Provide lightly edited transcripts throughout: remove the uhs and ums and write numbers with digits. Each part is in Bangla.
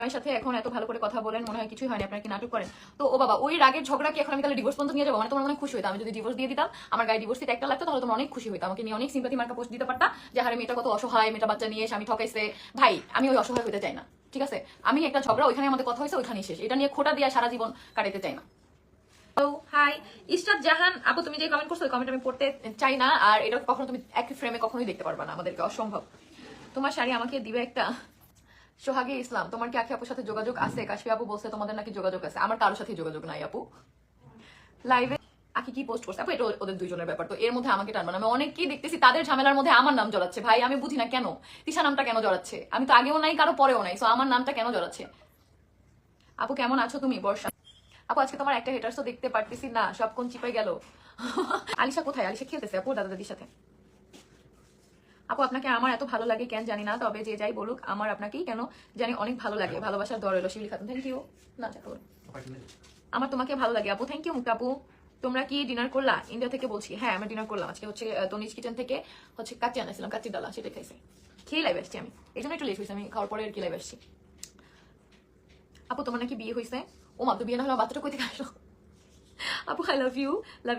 আমার সাথে এখন এত ভালো করে কথা বলেন, মনে হয় কিছুই হয়নি, আপনার কি নাটক করেন? তো ও বাবা, ওই রাগের ঝগড়া কি এখন আমি তাহলে ডিভোর্স পর্যন্ত নিয়ে যাবো? মানে তোমার অনেক খুশি হইতাম আমি যদি ডিভোর্স দিয়ে দিতাম, আমার গায়ে ডিভোর্স দিতে একটা লাগতো, তাহলে তোমার অনেক খুশি হইতাম, আমাকে নিয়ে অনেক সিম্পাথি মার্কা পোস্ট দিতে পারতা যে হারে মেয়েটা কত অসহায়, মেয়েটা বাচ্চা নিয়ে স্বামী ঠকাইছে। ভাই আমি ওই অসহায় হইতে চাই না, ঠিক আছে? আমি একটা ঝগড়া ওইখানে আমাদের কথা হয়েছে, ওইখানেই শেষ। এটা নিয়ে খোটা দিয়ে সারা জীবন কাটাতে চাই না। হাই ইশরাত জাহান আপু, তুমি যে কমেন্ট করছো ওই কমেন্ট আমি পড়তে চাই না, আর এটা কখনো তুমি একই ফ্রেমে কখনোই দেখতে পারবা না, আমাদেরকে অসম্ভব। তোমার শাড়ি আমাকে দিবে একটা। সোহাগে ইসলাম, তোমার কি আখি আপুর সাথে যোগাযোগ আছে? কাশফি আপু বলছে তোমাদের নাকি যোগাযোগ আছে, আমার কারোর সাথে যোগাযোগ নাই আপু। লাইভে আখি কি পোস্ট করছে আপু, এটা ওদের দুইজনের ব্যাপার, তো এর মধ্যে আমাকে টানবে না। আমি অনেককেই দেখতেছি তাদের ঝামেলার মধ্যে আমার নাম জড়াচ্ছে, ভাই আমি বুঝি না কেন তিশা নামটা কেন জড়াচ্ছে, আমি তো আগেও নাই কারো পরেও নাই, তো আমার নামটা কেন জড়াচ্ছে? আপু কেমন আছো তুমি? বর্ষা আপু আজকে তোমার একটা হেটার্স তো দেখতে পারতেছি না, সব কোন চিপাই গেল। আলিশা কোথায়? আলিশা খেলতেছে আপু দাদা দাদির সাথে। আপু আপনাকে আমার এত ভালো লাগে কেন জানি না, তবে যে যাই বলুক আমার আপনাকেই কেন জানি অনেক ভালো লাগে, ভালোবাসার দর এলো শিউলি খাতুন। Thank you. না আমার তোমাকে ভালো লাগে আপু, থ্যাংক ইউ মুক্তা আপু। তোমরা কি ডিনার করলা? ইন্ডিয়া থেকে বলছি, হ্যাঁ আমরা ডিনার করলাম আজকে, হচ্ছে তনিজ কিচেন থেকে হচ্ছে কাচ্চি আনাইছিলাম, কাচ্চির ডালা, সেটাই খাইছি। খেয়ে লাইভ আসছি আমি, এই জন্য একটু লেট হয়েছে, আমি খাওয়ার পরে আর কি লাইভ আসছি। আপু তোমার নাকি বিয়ে হয়েছে? ও মা, তো বিয়ে না হলে বাচ্চাটা কই থেকে আসলো? আপু I love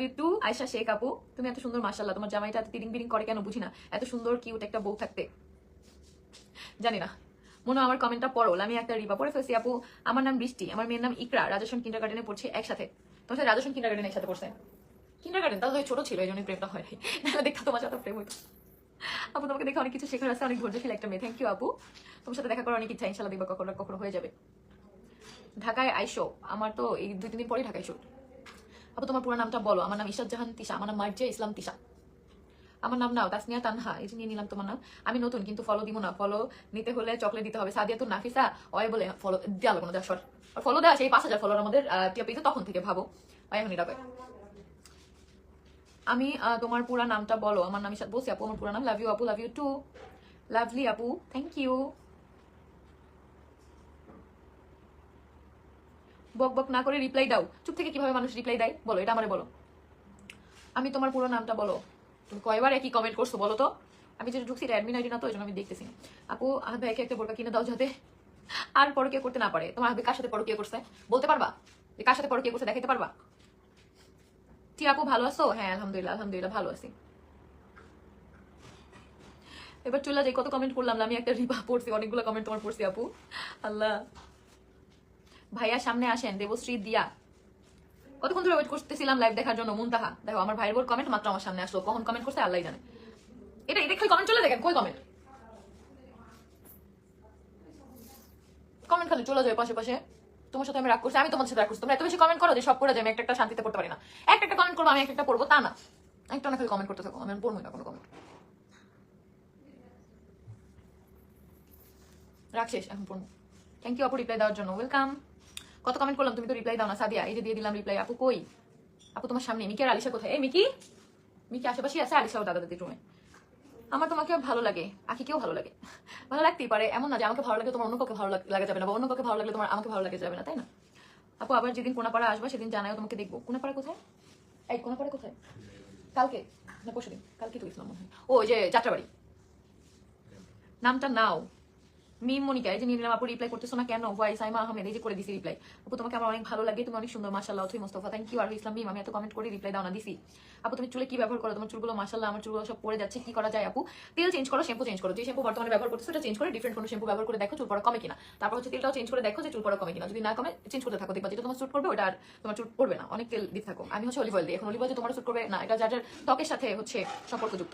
you too. Ayesha Sheikh আপু, তুমি এত সুন্দর, মাশাআল্লাহ। তোমার জামাইটা এত তিরিং বিরিং করে কেন বুঝি না, এত সুন্দর কিউট একটা বউ থাকতে। জানি না, মনে হয় আমার কমেন্টটা পড়ো। আমি একটা রিবা পড়ে ফেলছি আপু। আমার নাম বৃষ্টি, আমার মেয়ের নাম ইকরা, রাজস্থান কিন্ডার গার্ডেনে পড়ছে একসাথে। তোমার সাথে রাজস্থান কিন্ডার গার্ডেনে একসাথে পড়ছে? কিন্ডার গার্ডেন তাহলে ছোট ছিল, এই জন্য প্রেমটা হয় নাই, নাহলে দেখা তোমার সাথে প্রেম হইতো। আপু তোমাকে দেখে অনেক কিছু শেখার আছে, অনেক ধৈর্যশীল একটা মেয়ে। থ্যাংক ইউ আপু, তোমার সাথে দেখা করার অনেক ইচ্ছা, ইনশাল্লাহ দেখবা কখনো কখনো হয়ে যাবে। ঢাকায় আইসো? আমার তো এই 2-3 দিন পরেই ঢাকায় শুট। আপু তোমার পুরো নামটা বলো। আমার নাম ইশরাত জাহান তিশা, আমার নাম মার্জিয়া ইসলাম তিশা। আমার নাম নাও, তাসনিয়া তানহা, এই যে নিয়ে নিলাম তোমার নাম। আমি নতুন কিন্তু ফলো দিব না, ফলো নিতে হলে চকলেট দিতে হবে। সাদিয়া তো নাফিসা ওই বলে ফলো দেওয়া লাগবে না, দেওয়া শর্ট ফলো দেওয়া সেই 5,000 ফলোয়ার আমাদের টিপিতে, তখন থেকে ভাবো এখন এটা। আমি তোমার পুরা নামটা বলো। আমার নাম বলছি আপু, আমার পুরা নাম। লাভ ইউ আপু, লাভ ইউ টু। লাভলি আপু, থ্যাংক ইউ। বক বক না করে রিপ্লাই দাও। চুপ থেকে কিভাবে মানুষ রিপ্লাই দেয় বলো, এটা আমারে বলো। আমি তোমার পুরো নামটা বলো। তুমি কয়বার একই কমেন্ট করছো বলো তো? আমি যেটা ঢুকছি এটা অ্যাডমিন আইডি না, তো এই জন্য আমি দেখতেছি না। আপু আহাদ ভাইকে একটা বোরকা কিনে দাও যাতে আর পরকিয়া করতে না পারে। তোমার আহাদ কার সাথে পরকিয়া করছে বলতে পারবা? যে কার সাথে পরকিয়া করছে দেখাতে পারবা? টি আপু ভালো আছো? হ্যাঁ আলহামদুলিল্লাহ, আলহামদুলিল্লাহ ভালো আছি। এবার চলে যাই, কত কমেন্ট করলাম না আমি, একটা রিপা পড়ছি, অনেকগুলো কমেন্ট তোমার পড়ছি আপু। আল্লাহ। ভাইয়া সামনে আসেন। দেবশ্রী দিয়া, কতক্ষণ ধরে ওয়েট করতেছিলাম লাইভ দেখার জন্য। মুনতাহা দেখো আমার ভাইয়ের বোর কমেন্ট মাত্র আমার সামনে আসলো, কখন কমেন্ট করছে আল্লাহ জানে। এটা এটা খালি কমেন্ট চলে দেখেন, কই কমেন্ট, কমেন্ট খালি চলে যায় পাশে পাশে। তোমার সাথে আমি রাগ করছি, আমি তোমার সাথে রাগ করছি। তোমরা এত বেশি কমেন্ট করো যে সব পড়ে যায়, আমি একটা শান্তিতে পড়তে পারি না। একটা কমেন্ট করবো, আমি একটা পড়বো তা না, একটা না খালি কমেন্ট করতে থাকো, আমি পড়বো না কোনো কমেন্ট। রাগ শেষ, এখন পড়বো। থ্যাংক ইউ আপু রিপ্লাই দেওয়ার জন্য, ওয়েলকাম। কত কমেন্ট করলাম, তুমি তো রিপ্লাই দাও না। সাদিয়া এই যে দিয়ে দিলাম রিপ্লাই। আপু কই? আপু তোমার সামনে। মিকি আর আলিশা কোথায়? এই মিকি, মিকি আশেপাশে আছে, আলিশাও দাদা দাদির রুমে। আমার তোমাকে ভালো লাগে, আখিকেও ভালো লাগে। ভালো লাগতেই পারে, এমন না যে আমাকে ভালো লাগে তোমার অন্য কাউকে ভালো লাগা যাবে না, বা অন্য কাউকে ভালো লাগলে তোমার আমাকে ভালো লাগে যাবে না, তাই না? আপু আবার যেদিন কোনাপাড়া আসবা সেদিন জানাও, তোমাকে দেখবো। কোনাপাড়া কোথায়? এই কোনাপাড়া কোথায়? কালকে না পরশুদিন? কালকে তো গেছিলাম মনে হয়। ও ওই যে যাত্রাবাড়ি। নামটা নাও। মিম মনিকা, এই যে নিয়ে নিলাম। আপু রিপ্লাই করতেছো না কেন? ভাই সাইমা আহমেদ, এই যে করে দিছি রিপ্লাই। আপু তোমাকে আমার অনেক ভালো লাগে, তুমি অনেক সুন্দর, মাশাআল্লাহ। অথই মোস্তফা, থ্যাংক ইউ। আর ইসলাম মিম, আমি এত কমেন্ট করে রিপ্লাই দাও না, দিছি। আপু তুমি চুলে কি ব্যবহার করো? তোমার চুলগুলো মাশাআল্লাহ, আমার চুলগুলো সব পড়ে যাচ্ছে, কি করা যায় আপু? তেল চেঞ্জ করো, শ্যাম্পু চেঞ্জ করো। যে শ্যাম্পু বর্তমানে ব্যবহার করতেছো সেটা চেঞ্জ করে ডিফারেন্ট কোনো শ্যাম্পু ব্যবহার করে দেখো চুল পড়া কমে কিনা। তারপর হচ্ছে তেলটাও চেঞ্জ করে দেখো যে চুল পড়া কমে কিনা। যদি না কমে চেঞ্জ করতে থাকো, দেখবা যেটা তোমার স্যুট করবে ওটা আর তোমার চুল পড়বে না। অনেক তেল দিতে থাকো। আমি হচ্ছে অলিভ অয়েল দিই এখন। অলিভ অয়েল তোমার স্যুট করবে না, এটা যার যার ত্বকের সাথে হচ্ছে সম্পর্কযুক্ত,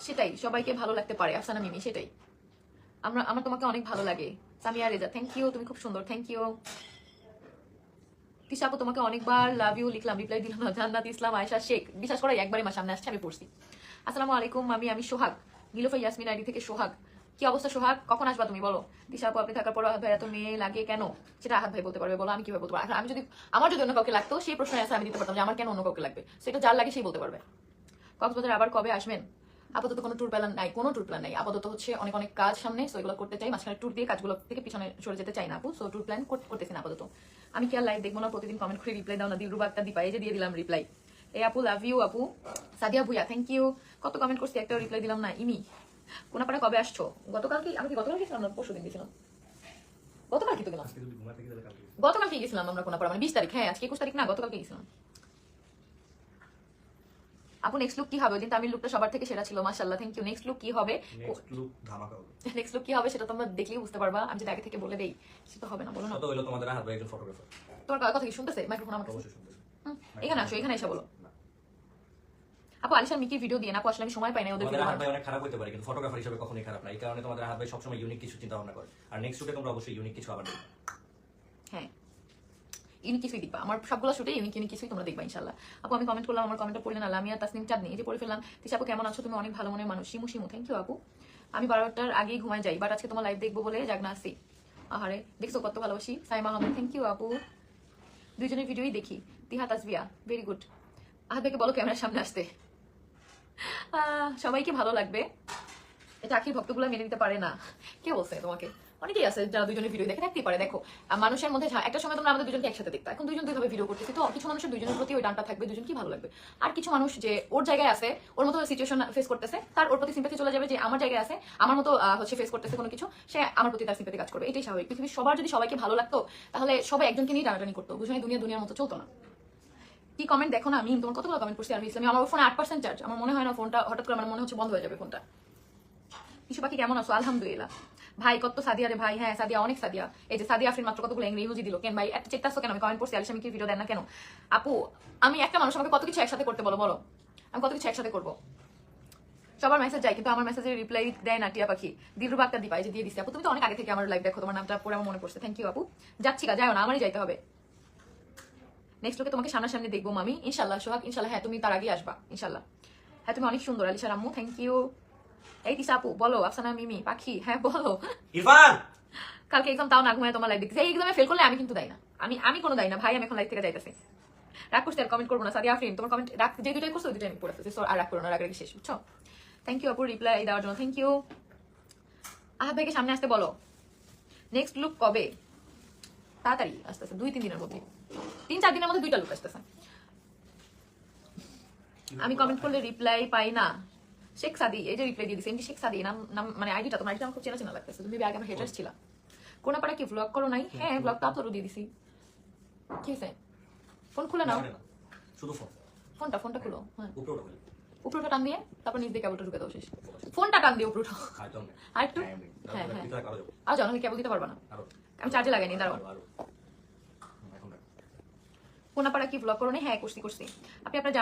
সেটাই সবাইকে ভালো লাগতে পারে। আফসানা মিমি, সেটাই। আমার তোমাকে অনেক ভালো লাগে। সামিয়া রেজা, থ্যাংক ইউ, তুমি খুব সুন্দর, থ্যাংক ইউ। তিশা আপু তোমাকে অনেকবার লাভ ইউ লিখলাম, রিপ্লাই দিলাম না। জান্নাত ইসলাম আয়েশা শেখ, বিশ্বাস করো একবারই আমার সামনে আসছে, আমি পড়ছি। আসসালামু আলাইকুম আমি সোহাগ, নীলুফা ইয়াসমিন আইডি থেকে সোহাগ। কি অবস্থা সোহাগ, কখন আসবা তুমি বলো? তিশা আপু আপনি থাকার পর আহাদ ভাই এত মেয়ে লাগে কেন? সেটা আহাদ ভাই বলতে পারবে, বলো আমি কিভাবে বলতে পারবো? আমি যদি আমার যদি অন্য কাউকে লাগতো সেই প্রশ্নের অ্যান্সার আমি দিতে পারতাম যে আমার কেন অন্য কাউকে লাগবে, সেটা যার লাগে সেই বলতে পারবে। কক্সবাজার আবার কবে আসবেন? আপাতত কোনো ট্যুর প্ল্যান নাই, কোনো ট্যুর প্ল্যান নাই আপাতত। হচ্ছে অনেক অনেক কাজ সামনে, সো এগুলো করতে চাই, মাঝখানে ট্যুর দিয়ে কাজগুলো থেকে পিছনে সরে যেতে চাই না আপু, সো ট্যুর প্ল্যান করতেছি না আপাতত। আমি কি আর লাইভ দেখবো না? প্রতিদিন কমেন্ট করে রিপ্লাই দাও না। দিলরুবা একটা দিপা, এই যে দিয়ে দিলাম রিপ্লাই। এই আপু লাভ ইউ আপু। Sadia Bhuiyan, thank you. কত কমেন্ট করছি, একটাও রিপ্লাই দিলাম না। ইমি কোনাপাড়া কবে আসছো? গতকাল কি আমি কি গতকাল গেছিলাম না পরশু দিন গেছিলাম? তো গেলাম আজকে যদি ঘুমাতে গেলে কালকে গতকালকে গেছিলাম আমরা কোনাপাড়া, মানে 20 তারিখ। হ্যাঁ আজকে 21 তারিখ না, গতকালকে গেছিলাম। আপু নেক্সট লুক কি হবে? ওই দিন তামিল লুকটা সবার থেকে সেরা ছিল, মাশাআল্লাহ, থ্যাংক ইউ। নেক্সট লুক কি হবে? নেক্সট লুক ধামাকা হবে। নেক্সট লুক কি হবে সেটা তোমরা দেখলেই বুঝতে পারবা। আমি যদি আগে থেকে বলে দেই সেটা হবে না, বলো না। কত হলো তোমাদের হাত ভাই একজন ফটোগ্রাফার? তোমার কথা কি শুনতেছে? মাইক্রোফোন আমার কাছে। অবশ্যই শুনতেছি। এখানে আসো, এখানে এসে বলো। আপু আলিশার মিকির ভিডিও দিয়ে না, আপু আসলে আমি সময় পাই না ওদের তোমাদের ভিডিও হাত ভাই অনেক খারাপ হতে পারে, কিন্তু ফটোগ্রাফার হিসেবে কখনোই খারাপ না। এই কারণে তোমাদের হাত ভাই সবসময় ইউনিক কিছু চিন্তা ভাবনা করে। আর নেক্সট শুটে তোমরা অবশ্যই ইউনিক কিছু আবার দেখবে। হ্যাঁ ইউনিক কিছুই দেখবা, আমার সবগুলো শুটে ইউনিক ইউনিক কিছুই তোমরা দেখবা ইনশাল্লাহ। আপু আমি কমেন্ট করলাম, আমার কমেন্টটা পড়লেন আল্লাহ, আমি আর তাসনিম চাঁদনি এই যে পড়ে ফেললাম। তিশা আপু কেমন আছো? তুমি অনেক ভালো মনের মানুষ। শিমু শিমু, থ্যাংক ইউ আপু। আমি 12টার আগেই ঘুমায় যাই, বাট আজকে তোমার লাইভ দেখবো বলে জাগনা আছি। আহারে দেখছো কত ভালোবাসি। সাইমা আহমেদ, থ্যাংক ইউ আপু। দুইজনের ভিডিওই দেখি। তিহা তাসবিয়া, ভেরি গুড। আহাদ ভাইকে বলো ক্যামেরার সামনে আসতে। সবাইকে ভালো লাগবে, এটা আখির ভক্তগুলো মেনে নিতে পারে না। কে বলছে তোমাকে? অনেকেই আছে যারা দুজনের ভিডিও দেখে থাকতেই পারে। দেখো মানুষের মধ্যে একটা সময় তোমরা আমাদের দুজনকে একসাথে দেখতে, এখন দুজন দুইভাবে ভিডিও করতেছি, তো কিছু মানুষের দুজনের প্রতি ওই ডানটা থাকবে, দুজন কি ভালো লাগবে। আর কিছু মানুষ যে ওর জায়গায় আছে, ওর মতো সিচুয়েশন ফেস করতেছে, তার ওর প্রতি সিম্পাথি চলে যাবে, যে আমার জায়গায় আছে, আমার মতো হচ্ছে ফেস করতেছে কোনো কিছু, সে আমার প্রতি তার সিম্পাথি কাজ করবে। এটাই স্বাভাবিক। পৃথিবীর সবার যদি সবাইকে ভালো লাগতো তাহলে সবাই একজনকে নিয়ে টানাটানি করতো, বুঝলি দুনিয়ার মতো চলতো না। কি কমেন্ট দেখো না, আমি তোমার কতগুলো কমেন্ট করছি। আর ইসলামী আমার ফোনে 8% চার্জ, আমার মনে হয় না ফোনটা হঠাৎ করে আমার মনে হচ্ছে বন্ধ হয়ে যাবে ফোনটা। কিছু বাকি কেমন আছো? আলহামদুলিল্লাহ। ভাই কত সাদিয়া রে ভাই। হ্যাঁ সাদিয়া, অনেক সাদিয়া। এই যে সাদিয়া আফরিন মাত্র কতগুলো ইমোজি দিল। কেন ভাই একটা চেকটা কেন? আমি কমেন্ট করছি আলিশা মিকির ভিডিও দেন না কেন? আপু আমি একটা মানুষ, আমাকে কত কিছু একসাথে করতে বলো, বলো আমি কত কিছু একসাথে করবো। সবার মেসেজ যায় কিন্তু আমার মেসেজের রিপ্লাই দেয় না টিয়া পাখি। দিলরুবা একটা দিপাই যে দিয়ে দিচ্ছে। আপু তুমি তো অনেক আগে থেকে আমার লাইভ দেখো, তোমার নামটা পরে আমার মনে পড়ছে। থ্যাংক ইউ আপু। যাচ্ছি গা, যাও না, আমারই যাইতে হবে। নেক্সট লোকে তোমাকে সামনাসামনি দেখবো মামি ইনশাল্লাহ। সোহাগ ইনশাল্লাহ, হ্যাঁ তুমি তার আগেই আসবা ইনশাল্লাহ। হ্যাঁ তুমি অনেক সুন্দর আলিশার আম্মু, থ্যাংক ইউ। এই তিশা আপু বলো। আফসানা মিমি পাখি, হ্যাঁ বলো। ইরফান কালকে এক্সাম, তাও না ঘুমায় তোমার লাইভ দেখতেছি। এই এক্সামে ফেল করলে আমি কিন্তু দাই না, আমি কোনো দাই না ভাই। আমি এখন লাইভ থেকে যাইতেছি। রাগ করছি আর কমেন্ট করবো না। সাদিয়া আফরিন তোমার কমেন্ট রাগ যে দুটাই করছো ওই দুটাই আমি পড়ে ফেলছি, আর রাগ করো না, রাগ শেষ, বুঝছো। থ্যাংক ইউ আপু রিপ্লাই দেওয়ার জন্য, থ্যাংক ইউ। আহাদ ভাইকে সামনে আসতে বলো। নেক্সট লুক কবে? তাড়াতাড়ি আসতেছে, 2-3 দিনের মধ্যে, 3-4 দিনের মধ্যে 2টা লুক আসতেছে। আমি কমেন্ট করলে রিপ্লাই পাই না। শেখ সাদি এই যে রিপ্লাই দিয়ে দিছে, এমনি শেখ সাদি নাম মানে আইডিটা, তোমার আইডিটা আমার খুব চেনা চেনা লাগতেছে। তুমি আগে আমার হেটার্স ছিলা। কোন পাড়া কি ভ্লগ করো নাই? হ্যাঁ ভ্লগ তো আপলোড দিয়ে দিছি। কি হয়েছে? ফোন খুলে নাও, শুধু ফোন। ফোনটা খুলো। হ্যাঁ উপরটা বলি। উপরটা টান দিয়ে তারপর নিচ দিয়ে কেবলটা ঢুকে দাও, শেষ। ফোনটা টান দিয়ে উপরটা। আর একটু হ্যাঁ হ্যাঁ আর জানো আমি কেবল দিতে পারবা না, আমি চার্জে লাগাইনি, দাঁড়াও। কোন পাড়া কি ভ্লগ করো নাই? হ্যাঁ করছি। আপনি আপনার